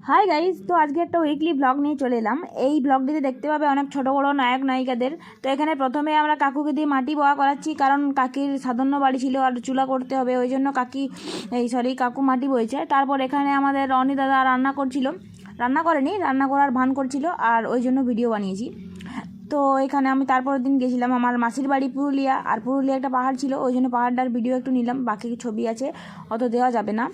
Hi guys, তো আজকে একটা উইকলি ব্লগ নিয়ে চলে এলাম। এই ব্লগটিতে দেখতে পাবে অনেক ছোট বড় নায়ক নায়িকাদের। তো এখানে প্রথমে আমরা কাকুকে দিয়ে মাটি বোয়া করাচ্ছি, কারণ কাকির সাধারণ বাড়ি ছিল আর চুলা করতে হবে, ওই জন্য কাকু মাটি বইছে। তারপর এখানে আমাদের রনি দাদা রান্না করছিল, রান্না করেনি, রান্না করার ভান করছিল, আর ওই জন্য ভিডিও বানিয়েছি। তো এখানে আমি তারপরের দিন গেছিলাম আমার মাসির বাড়ি পুরুলিয়া, আর পুরুলিয়া একটা পাহাড় ছিল, ওই জন্য পাহাড়টার ভিডিও একটু নিলাম, বাকি ছবি আছে অত দেওয়া যাবে না।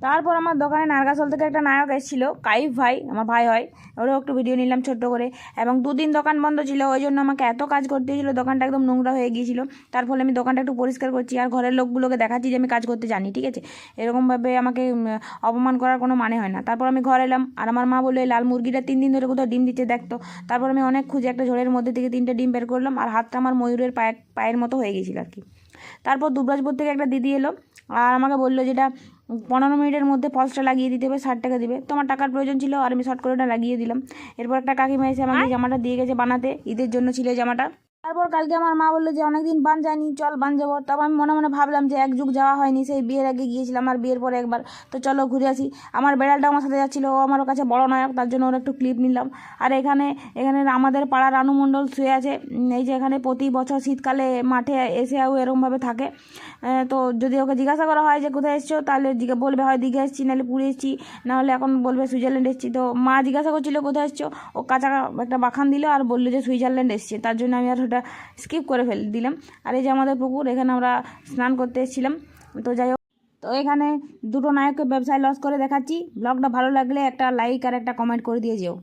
তারপর আমার দোকানে নারগাছল থেকে একটা নায়ক এসেছিল, কাইফ ভাই, আমার ভাই হয়, ওরও একটু ভিডিও নিলাম ছোট্ট করে। এবং 2 দিন দোকান বন্ধ ছিল, ওই জন্য আমাকে এত কাজ করতে হয়েছিল, দোকানটা একদম নোংরা হয়ে গিয়েছিল। তার ফলে আমি দোকানটা একটু পরিষ্কার করছি, আর ঘরের লোকগুলোকে দেখাচ্ছি যে আমি কাজ করতে জানি, ঠিক আছে। এরকমভাবে আমাকে অপমান করার কোনো মানে হয় না। তারপর আমি ঘরে এলাম, আর আমার মা বললো এই লাল মুরগিটা 3 দিন ধরে কোথাও ডিম দিচ্ছে দেখতো। তারপর আমি অনেক খুঁজে একটা ঝোলের মধ্যে থেকে 3টে ডিম বের করলাম, আর হাতটা আমার ময়ূরের পায়ের মতো হয়ে গেছিলো আর কি। তারপর দুবরাজপুর থেকে একটা দিদি এলো, আর আমাকে বললো যেটা 15 মিনিটের মধ্যে ফলসটা লাগিয়ে দিতে হবে, 60 টাকা দিবে। তো আমার টাকার প্রয়োজন ছিল, আর আমি শর্ট করে ওটা লাগিয়ে দিলাম। এরপর একটা কাকিমা এসে আমাকে জামাটা দিয়ে গেছে বানাতে, ঈদের জন্য ছিল জামাটা। তারপর কালকে আমার মা বললো যে অনেকদিন বান যায়নি, চল বান যাবো। তারপর আমি মনে মনে ভাবলাম যে এক যুগ যাওয়া হয়নি, সেই বিয়ের আগে গিয়েছিলাম আর বিয়ের পরে একবার, তো চলো ঘুরে আসি। আমার বেড়ালটা আমার সাথে যাচ্ছিলো, ও আমার কাছে বড় নায়ক, তার জন্য ওর একটু ক্লিপ নিলাম। আর এখানে এখানে আমাদের পাড়ার রানু মণ্ডল শুয়ে আছে। এই যে এখানে প্রতি বছর শীতকালে মাঠে এসে ও এরকমভাবে থাকে। তো যদি ওকে জিজ্ঞাসা করা হয় যে কোথায় এসছো, তাহলে বলবে হয় দীঘা এসেছি, নাহলে পুরী এসেছি, নাহলে এখন বলবে সুইজারল্যান্ড এসেছি। তো মা জিজ্ঞাসা করছিলো কোথায় এসছো, ও কাঁচা একটা বাখান দিল আর বললো যে সুইজারল্যান্ড এসছে, তার জন্য আমি আর ওটা স্কিপ করে দিলাম। আর এই যে আমাদের পুকুর, এখানে আমরা স্নান করতে এসেছিলাম। তো যাই হোক, তো এখানে দুটো নায়ককে ব্যবসায় লস করে দেখাচ্ছি। ব্লগটা ভালো লাগলে একটা লাইক আর একটা কমেন্ট করে দিয়ে যেও।